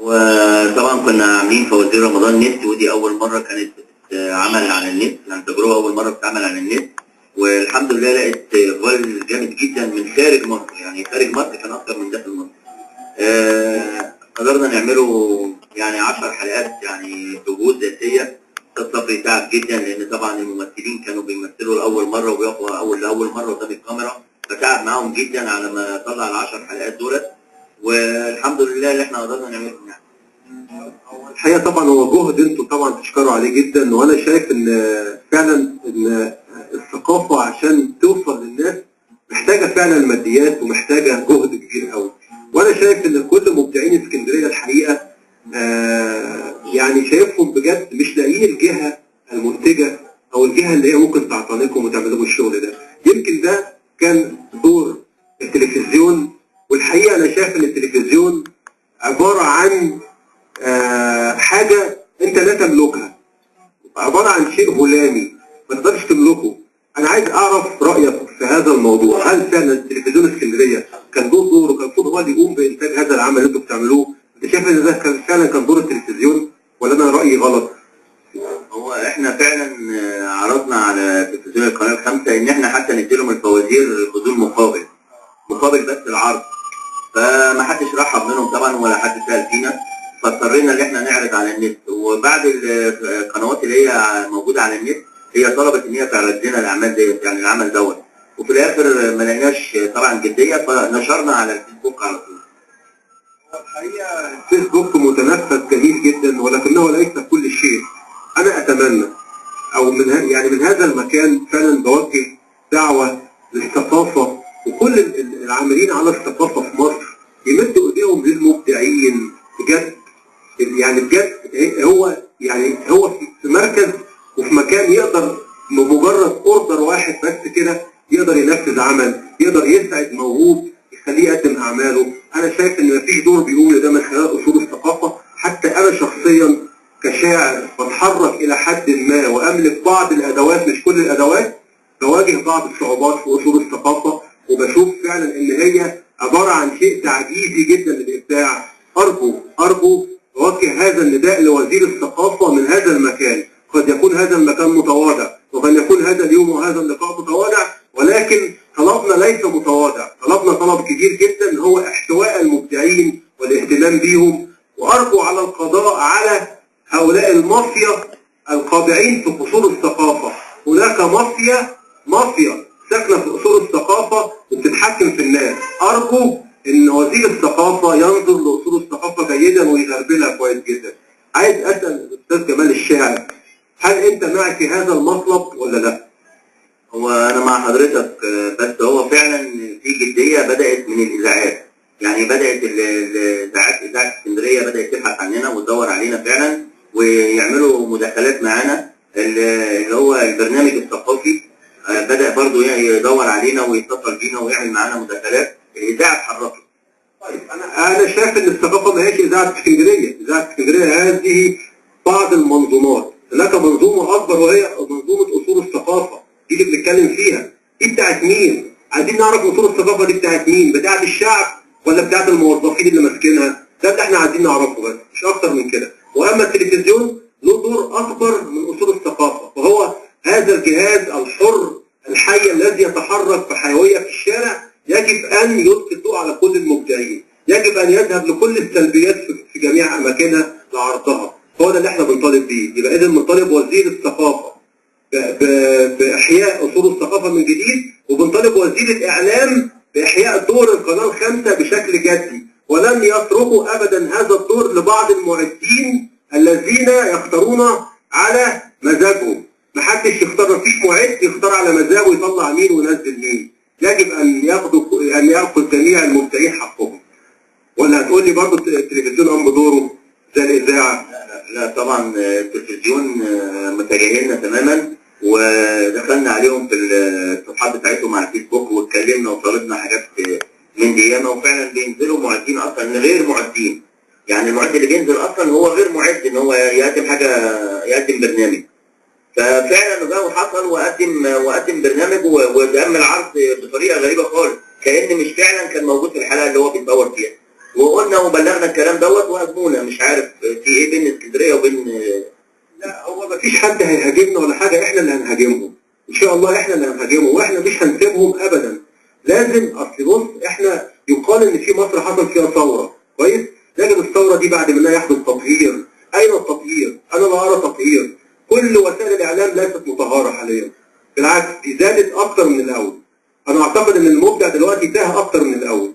وطبعا كنا عاملين فوازير رمضان نت، ودي اول مره كانت بتتعمل على النت، يعني تجربه اول مره بتتعمل على النت، والحمد لله لقيت اقبال جامد جدا من خارج مصر، يعني خارج مصر كان اكتر من داخل مصر. قدرنا نعمله يعني 10 حلقات يعني بجهود ذاتيه. استاذ صبري تعب جدا لان طبعا الممثلين كانوا بيمثلوا لاول مره وبيقفوا لاول مره قدام الكاميرا، فتعب معاهم جدا على ما طلع ال10 حلقات دولت، والحمد لله اللي احنا قدرنا نعمله يعني. الحقيقه طبعا هو جهد انتوا طبعا تشكروا عليه جدا، وانا شايف ان فعلا ان الثقافه عشان توصل للناس محتاجه فعلا ماديات ومحتاجه جهد كبير قوي. وانا شايف ان كل مبدعين اسكندريه الحقيقه يعني شايفهم بجد مش لاقيين الجهه المنتجه او الجهه اللي هي ممكن تعتنقهم وتعمل لهم الشغل ده. يمكن ده كان دور التلفزيون، والحقيقه انا شايف ان التلفزيون عباره عن حاجه انت لا تملكها، عباره عن شيء هلامي ما تقدرش تملكه. انا عايز اعرف رايك في هذا الموضوع، هل فعلا التلفزيون اسكندريه كان دوره كان المفروض هو اللي يقوم بانتاج هذا العمل اللي انتم بتعملوه؟ انت شايف ان ده فعلا كان دور التلفزيون ولا انا رايي غلط؟ هو احنا فعلا عرضنا على تلفزيون القناه الخامسه ان احنا حتى نديلهم الفوازير بدون مقابل بس العرض، فما حدش رحب منهم طبعا ولا حد سال فينا، فاضطرينا ان احنا نعرض على النت. وبعد القنوات اللي هي موجوده على النت هي طلبت ان هي تعرض لنا الاعمال ديت، يعني العمل دوت، وفي الاخر ما لقيناش طبعا جديه فنشرنا على الفيسبوك على طول. الحقيقه الفيسبوك متنفس جميل جدا ولكنه ليس كل شيء. انا اتمنى او من هذا المكان فعلا بوجه دعوه للثقافه وكل العاملين على الثقافه في مصر يمدوا ايديهم للمبدعين بجد. يعني بجد هو في مركز وفي مكان يقدر بمجرد اوردر واحد بس كده يقدر ينفذ عمل، يقدر يسعد موهوب يخليه يقدم اعماله. انا شايف ان مفيش دور بيقوم لده من خلال اصول الثقافه. حتى انا شخصيا كشاعر بتحرك الى حد ما واملك بعض الادوات مش كل الادوات، بواجه بعض الصعوبات في اصول الثقافه، وبشوف فعلا ان هي عباره عن شيء تعجيزي جدا للابداع. ارجو اوجه هذا النداء لوزير الثقافه من هذا المكان. قد يكون هذا المكان متواضع وقد يكون هذا اليوم وهذا اللقاء متواضع، ولكن طلبنا ليس متواضع، طلبنا طلب كبير جدا هو احتواء المبدعين والاهتمام بهم. وارجو على القضاء على هؤلاء المافيا القابعين في اصول الثقافه. هناك مافيا ساكنه في اصول الثقافه وبتتحكم في الناس. ارجو ان وزير الثقافه ينظر لاصول الثقافه جيدا ويغربلها كويس جدا. عايز اسال الاستاذ جمال الشاعر، هل انت معي في هذا المطلب ولا لا؟ هو انا مع حضرتك، بس هو فعلا في جديه بدات من الاذاعات، يعني بدات اذاعه اسكندريه بدات تبحث عننا وتدور علينا فعلا ويعملوا مداخلات معانا. اللي هو البرنامج الثقافي بدا برضه يدور علينا ويتصل بينا ويعمل معانا مداخلات. الاذاعه اتحركت. طيب انا شايف ان الثقافه ما هيش اذاعه اسكندريه، اذاعه اسكندريه هذه بعض المنظومات، هناك منظومه اكبر وهي منظومه اصول الثقافه، دي اللي بنتكلم فيها. دي بتاعت مين؟ عايزين نعرف اصول الثقافه دي بتاعت مين؟ بتاعت الشعب ولا بتاعت الموظفين اللي ماسكينها؟ ده اللي احنا عايزين نعرفه بس مش اكتر من كده. واما التلفزيون له دور اكبر من اصول الثقافه، فهو هذا الجهاز الحر الحي الذي يتحرك بحيويه في الشارع يجب ان يلقي الضوء على كل المبدعين، يجب ان يذهب لكل السلبيات في جميع اماكنها لعرضها. هو ده اللي احنا بنطالب بيه. يبقى اذا بنطالب وزير الثقافه باحياء اصول الثقافه من جديد، وبنطالب وزير الاعلام باحياء دور القناه الخامسه بشكل جدي، ولن يتركوا ابدا هذا الدور لبعض المعدين الذين يختارون على مزاجهم. محدش يختار، مفيش معد يختار على مزاجه ويطلع مين وينزل مين. يجب ان ياخذ جميع المبدعين حقهم. ولا هتقول لي برضه التلفزيون قام بدوره زي الاذاعه؟ لا طبعا التلفزيون متجاهلنا تماما، ودخلنا عليهم في الصفحات بتاعتهم على الفيسبوك واتكلمنا وطالبنا حاجات من ديانه، وفعلا بينزلوا معدين اصلا غير معدين. يعني المعد اللي بينزل اصلا هو غير معد ان هو يقدم حاجه، يقدم برنامج. ففعلا ده حصل وقدم برنامج وقام العرض بطريقه غريبه خالص، كأن مش فعلا كان موجود في الحلقه اللي هو بيتصور فيها. وقلنا قلنا وبلغنا الكلام دوت وهاجمونا، مش عارف في ايه بين اسكندريه وبين. لا هو مفيش حد هيهاجمنا ولا حاجه، احنا اللي هنهاجمهم ان شاء الله، احنا اللي هنهاجمهم واحنا مش هنسيبهم ابدا. لازم اصل بص، احنا يقال ان في مصر حصل فيها ثوره كويس، لكن الثوره دي بعد منها يحدث تطهير. اين التطهير؟ انا لا ارى تطهير. كل وسائل الاعلام ليست مطهره حاليا، بالعكس دي زادت اكتر من الاول. انا اعتقد ان المبدع دلوقتي تاه اكتر من الاول.